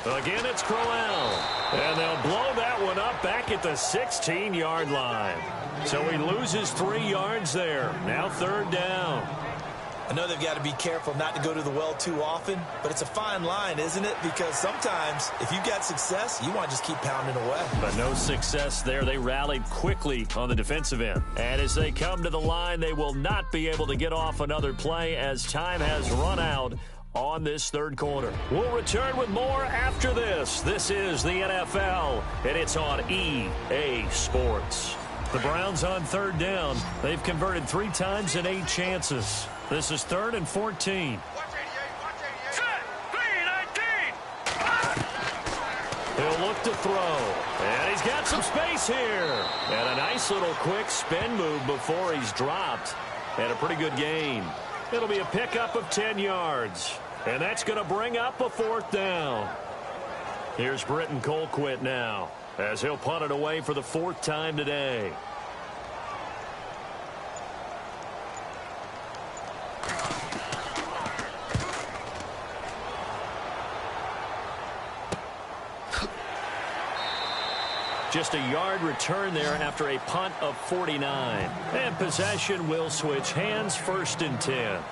Again, it's Crowell. And they'll blow that one up back at the 16-yard line. So he loses 3 yards there. Now third down. I know they've got to be careful not to go to the well too often, but it's a fine line, isn't it? Because sometimes if you've got success, you want to just keep pounding away. But no success there. They rallied quickly on the defensive end. And as they come to the line, they will not be able to get off another play as time has run out on this third quarter. We'll return with more after this. This is the NFL, and it's on EA Sports. The Browns on third down. They've converted 3 times in 8 chances. This is 3rd and 14. Watch 88, watch 88. Set, 3-19. He'll look to throw. And he's got some space here. And a nice little quick spin move before he's dropped. And a pretty good gain. It'll be a pickup of 10 yards. And that's going to bring up a 4th down. Here's Britton Colquitt now, as he'll punt it away for the 4th time today. Just a yard return there after a punt of 49. And possession will switch hands, 1st and 10.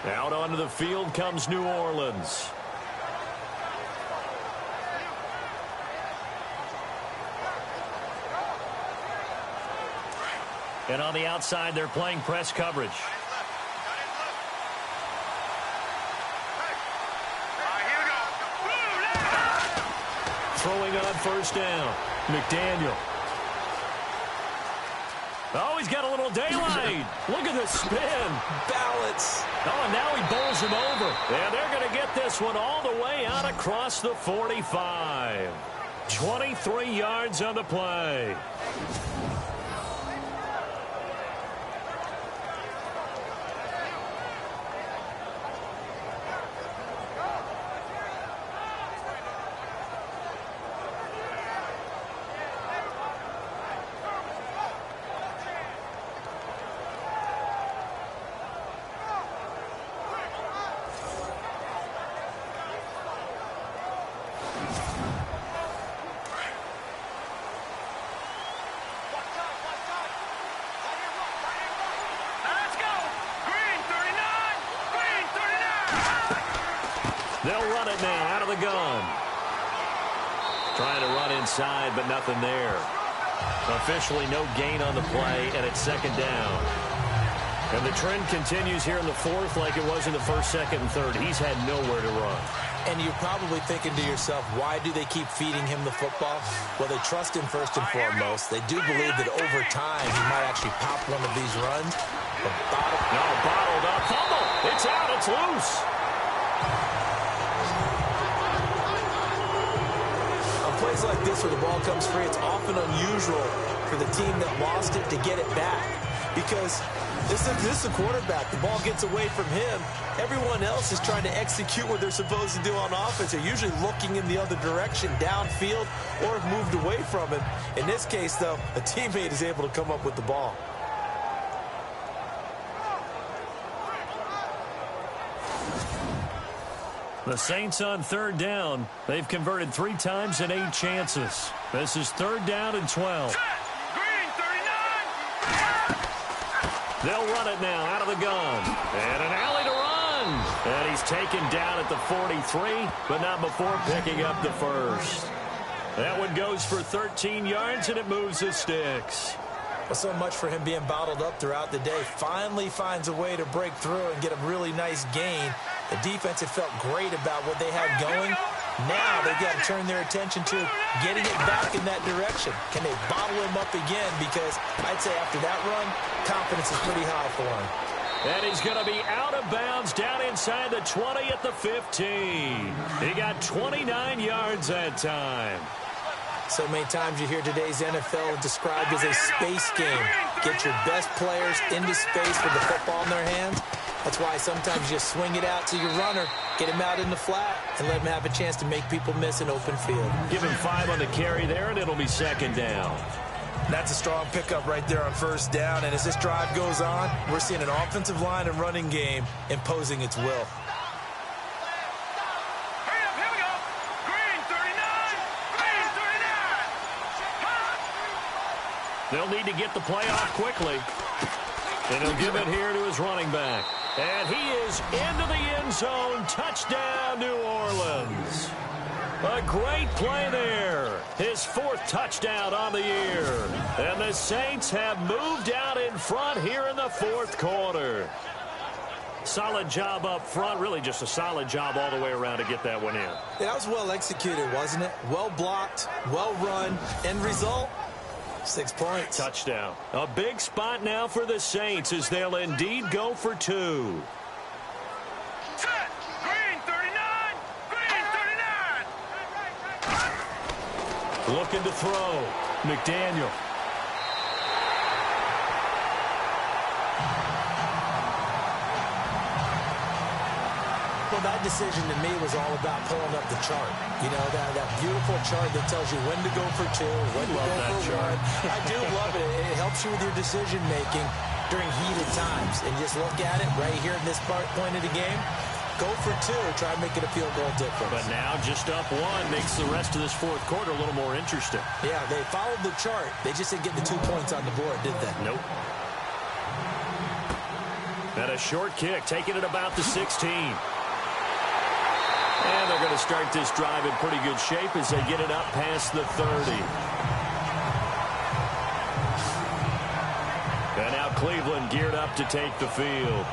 Out onto the field comes New Orleans. And on the outside, they're playing press coverage. Throwing on 1st down. McDaniel. Oh, he's got a little daylight. Look at the spin. Balance. Oh, and now he bowls him over. And they're going to get this one all the way out across the 45. 23 yards on the play. They'll run it now out of the gun. Trying to run inside, but nothing there. Officially no gain on the play, and it's 2nd down. And the trend continues here in the 4th like it was in the 1st, 2nd, and 3rd. He's had nowhere to run. And you're probably thinking to yourself, why do they keep feeding him the football? Well, they trust him first and foremost. They do believe that over time he might actually pop one of these runs. But bottled up. Fumble. It's out. It's loose. Plays like this where the ball comes free, it's often unusual for the team that lost it to get it back, because this is a quarterback. The ball gets away from him. Everyone else is trying to execute what they're supposed to do on offense. They're usually looking in the other direction, downfield, or have moved away from it. In this case, though, a teammate is able to come up with the ball. The Saints on 3rd down. They've converted 3 times in 8 chances. This is 3rd down and 12. Green, 39. They'll run it now out of the gun. And an alley to run. And he's taken down at the 43, but not before picking up the 1st. That one goes for 13 yards, and it moves the sticks. Well, so much for him being bottled up throughout the day. Finally finds a way to break through and get a really nice gain. The defense had felt great about what they had going. Now they've got to turn their attention to getting it back in that direction. Can they bottle him up again? Because I'd say after that run, confidence is pretty high for him. And he's going to be out of bounds down inside the 20 at the 15. He got 29 yards that time. So many times you hear today's NFL described as a space game. Get your best players into space with the football in their hands. That's why sometimes you swing it out to your runner, get him out in the flat, and let him have a chance to make people miss an open field. Give him 5 on the carry there, and it'll be 2nd down. That's a strong pickup right there on 1st down. And as this drive goes on, we're seeing an offensive line and running game imposing its will. They'll need to get the play off quickly. And he'll give it here to his running back. And he is into the end zone. Touchdown, New Orleans. A great play there. His 4th touchdown on the year. And the Saints have moved out in front here in the 4th quarter. Solid job up front. Really just a solid job all the way around to get that one in. Yeah, that was well executed, wasn't it? Well blocked, well run. End result, 6 points. Touchdown. A big spot now for the Saints as they'll indeed go for 2. Set. Green 39. Green 39. Looking to throw. McDaniel. Well, that decision to me was all about pulling up the chart. You know, that beautiful chart that tells you when to go for 2, when to go for 1. I do love it. It helps you with your decision-making during heated times. And just look at it right here in this point of the game. Go for 2. Try to make it a field goal difference. But now just up 1 makes the rest of this fourth quarter a little more interesting. Yeah, they followed the chart. They just didn't get the 2 points on the board, did they? Nope. And a short kick, taking it about the 16. And they're going to start this drive in pretty good shape as they get it up past the 30. And now Cleveland geared up to take the field.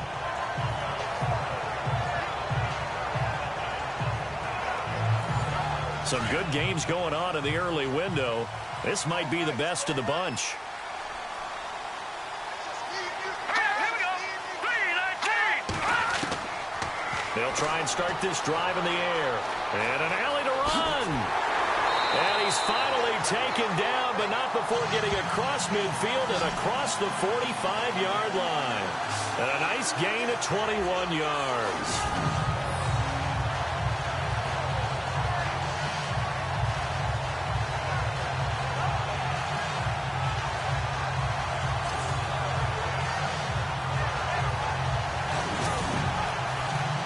Some good games going on in the early window. This might be the best of the bunch. They'll try and start this drive in the air. And an alley to run. And he's finally taken down, but not before getting across midfield and across the 45-yard line. And a nice gain of 21 yards.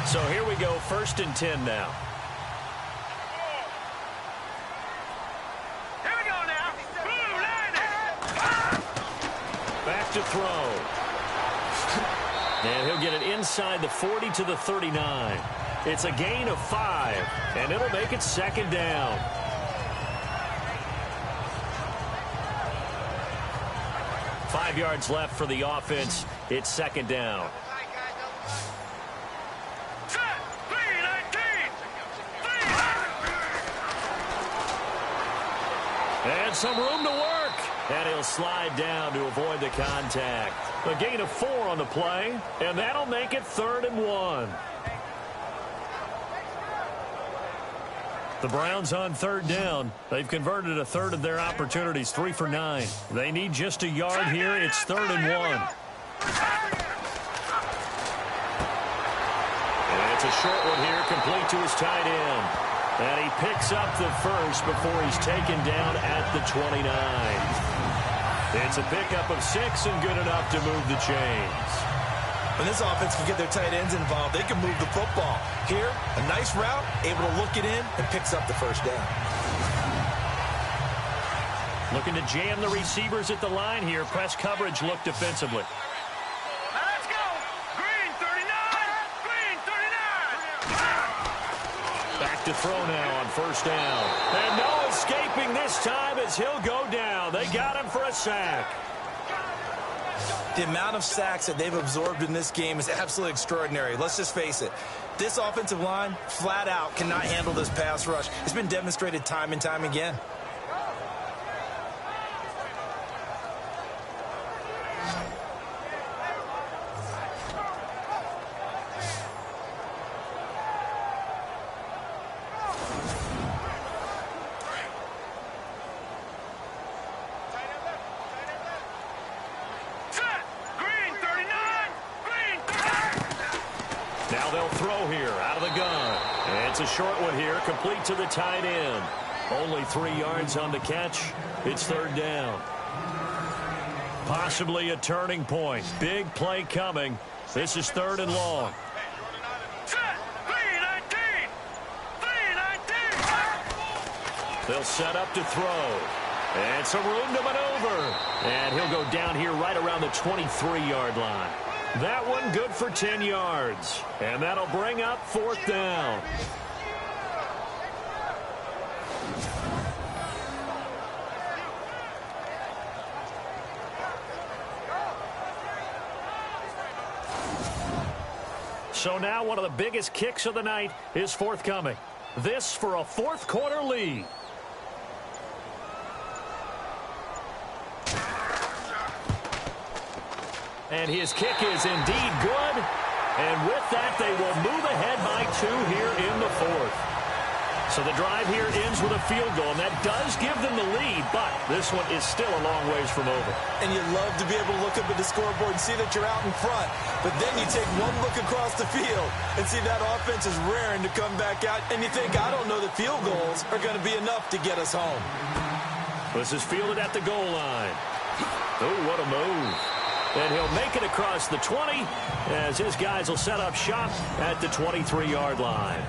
So here we go, 1st and 10 now. Here we go now. Blue line. Back to throw. And he'll get it inside the 40 to the 39. It's a gain of 5, and it'll make it 2nd down. Five yards left for the offense. It's 2nd down. And some room to work. And he'll slide down to avoid the contact. A gain of 4 on the play. And that'll make it 3rd and 1. The Browns on 3rd down. They've converted a third of their opportunities, 3 for 9. They need just a yard here. It's 3rd and 1. And it's a short one here, complete to his tight end. And he picks up the first before he's taken down at the 29. It's a pickup of 6 and good enough to move the chains. When this offense can get their tight ends involved, they can move the football. Here, a nice route, able to look it in, and picks up the 1st down. Looking to jam the receivers at the line here. Press coverage look defensively. Let's go. Green 39. Green 39. Back to throw now on 1st down. And no escaping this time as he'll go down. They got him for a sack. The amount of sacks that they've absorbed in this game is absolutely extraordinary. Let's just face it. This offensive line, flat out, cannot handle this pass rush. It's been demonstrated time and time again. Now they'll throw here out of the gun. And it's a short one here, complete to the tight end. Only 3 yards on the catch. It's 3rd down. Possibly a turning point. Big play coming. This is 3rd and long. They'll set up to throw. And some room to maneuver. And he'll go down here right around the 23-yard line. That one good for 10 yards. And that'll bring up 4th down. So now one of the biggest kicks of the night is forthcoming. This for a 4th quarter lead. And his kick is indeed good. And with that, they will move ahead by 2 here in the fourth. So the drive here ends with a field goal, and that does give them the lead, but this one is still a long ways from over. And you love to be able to look up at the scoreboard and see that you're out in front, but then you take one look across the field and see that offense is raring to come back out, and you think, I don't know that field goals are going to be enough to get us home. This is fielded at the goal line. Oh, what a move. And he'll make it across the 20 as his guys will set up shop at the 23-yard line.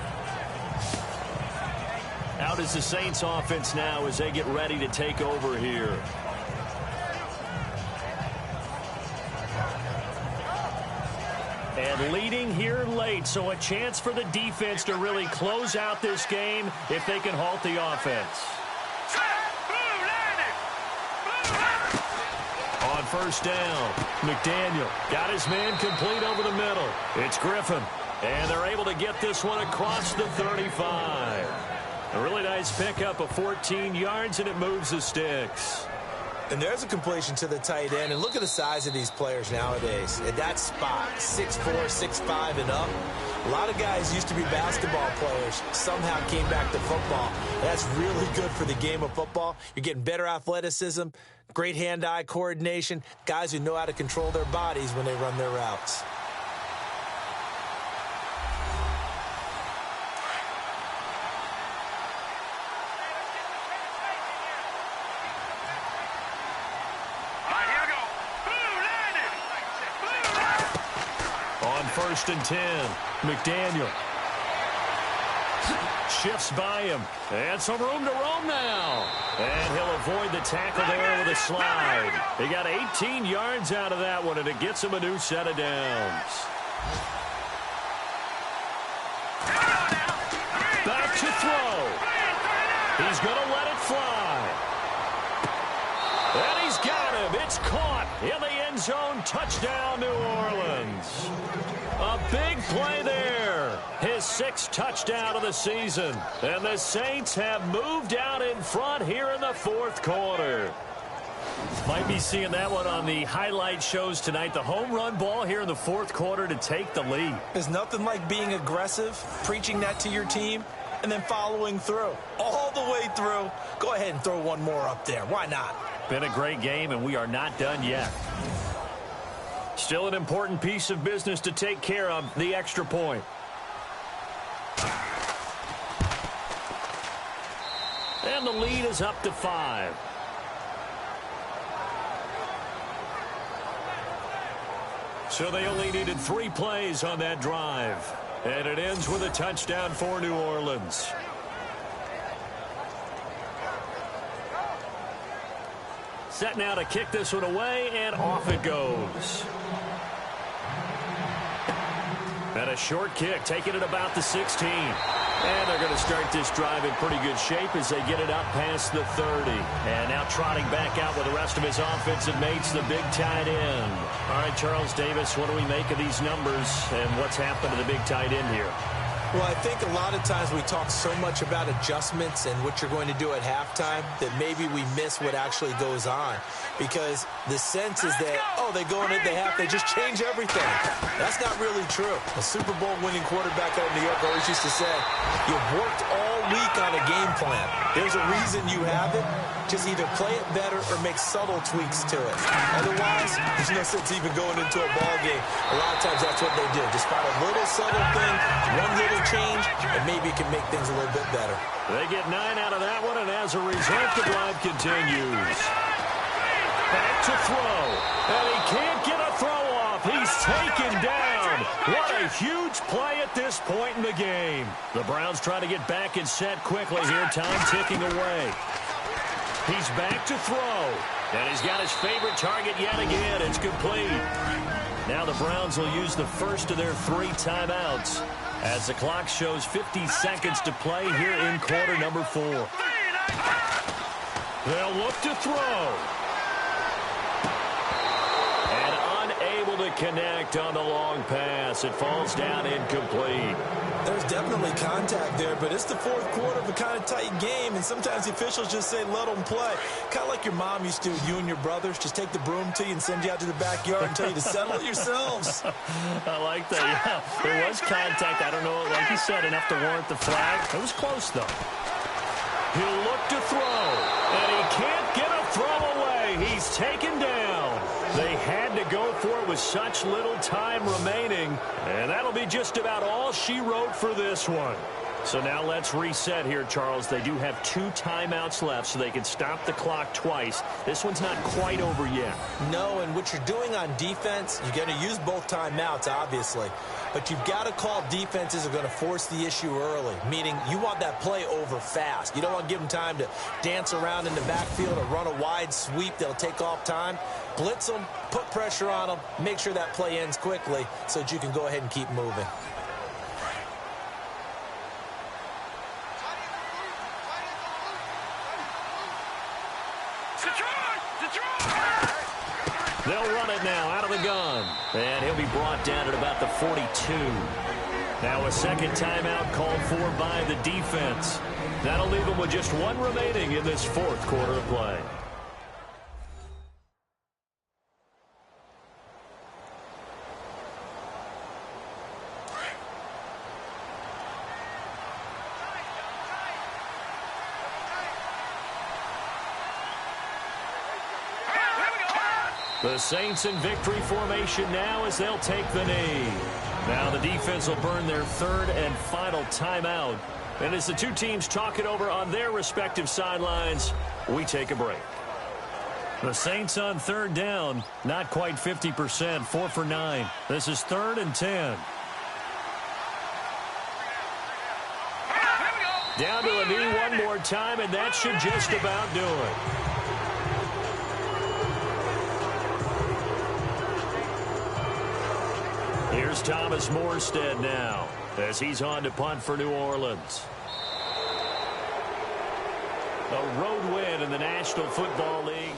Out is the Saints offense now as they get ready to take over here. And leading here late, so a chance for the defense to really close out this game if they can halt the offense. On first down, McDaniel got his man complete over the middle. It's Griffin, and they're able to get this one across the 35. A really nice pickup of 14 yards, and it moves the sticks. And there's a completion to the tight end. And look at the size of these players nowadays. At that spot, 6'4", 6'5", and up. A lot of guys used to be basketball players, somehow came back to football. That's really good for the game of football. You're getting better athleticism, great hand-eye coordination, guys who know how to control their bodies when they run their routes. First and 10. McDaniel shifts by him. And some room to roam now. And he'll avoid the tackle there with a slide. He got 18 yards out of that one, and it gets him a new set of downs. Back to throw. He's going to let it fly. And he's got him. It's caught in the end zone. Touchdown, New Orleans. A big play there. His 6th touchdown of the season. And the Saints have moved out in front here in the fourth quarter. Might be seeing that one on the highlight shows tonight. The home run ball here in the fourth quarter to take the lead. There's nothing like being aggressive, preaching that to your team, and then following through. All the way through. Go ahead and throw one more up there. Why not? Been a great game, and we are not done yet. Still an important piece of business to take care of, the extra point. And the lead is up to 5. So they only needed 3 plays on that drive. And it ends with a touchdown for New Orleans. Set now to kick this one away, and off it goes. And a short kick, taking it about the 16. And they're going to start this drive in pretty good shape as they get it up past the 30. And now trotting back out with the rest of his offensive mates, the big tight end. All right, Charles Davis, what do we make of these numbers and what's happened to the big tight end here? Well, I think a lot of times we talk so much about adjustments and what you're going to do at halftime that maybe we miss what actually goes on. Because the sense is that, oh, they go into the half, they just change everything. That's not really true. A Super Bowl winning quarterback out of New York always used to say, you've worked all week on a game plan. There's a reason you have it. Just either play it better or make subtle tweaks to it. Otherwise, there's no sense even going into a ball game. A lot of times that's what they do. Just find a little subtle thing, one little change, and maybe it can make things a little bit better. They get 9 out of that one, and as a result, the drive continues. Back to throw, and he can't get a throw off. He's taken down. What a huge play at this point in the game. The Browns try to get back and set quickly here, time ticking away. He's back to throw, and he's got his favorite target yet again. It's complete. Now the Browns will use the first of their 3 timeouts as the clock shows 50 seconds to play here in quarter number 4. They'll look to throw. And unable to connect on the long pass. It falls down incomplete. There's definitely contact there, but it's the fourth quarter of a kind of tight game, and sometimes the officials just say, let them play. Kind of like your mom used to with you and your brothers. Just take the broom to you and send you out to the backyard and tell you to settle it yourselves. I like that, yeah. There was contact. I don't know, like you said, enough to warrant the flag. It was close, though. He'll look to throw, and he can't get a throw away. He's taken down. They had to go for it with such little time remaining, and that'll be just about all she wrote for this one. So now let's reset here, Charles. They do have 2 timeouts left, so they can stop the clock twice. This one's not quite over yet. No, and what you're doing on defense, you're going to use both timeouts, obviously. But you've got to call defenses are going to force the issue early, meaning you want that play over fast. You don't want to give them time to dance around in the backfield or run a wide sweep that'll take off time. Blitz them, put pressure on them, make sure that play ends quickly so that you can go ahead and keep moving. They'll run it now out of the gun. And he'll be brought down at about the 42. Now a second timeout called for by the defense. That'll leave them with just 1 remaining in this fourth quarter of play. The Saints in victory formation now as they'll take the knee. Now the defense will burn their 3rd and final timeout. And as the 2 teams talk it over on their respective sidelines, we take a break. The Saints on 3rd down, not quite 50%, 4 for 9. This is 3rd and 10. Down to a knee one more time, and that should just about do it. Here's Thomas Morstead now as he's on to punt for New Orleans. A road win in the National Football League.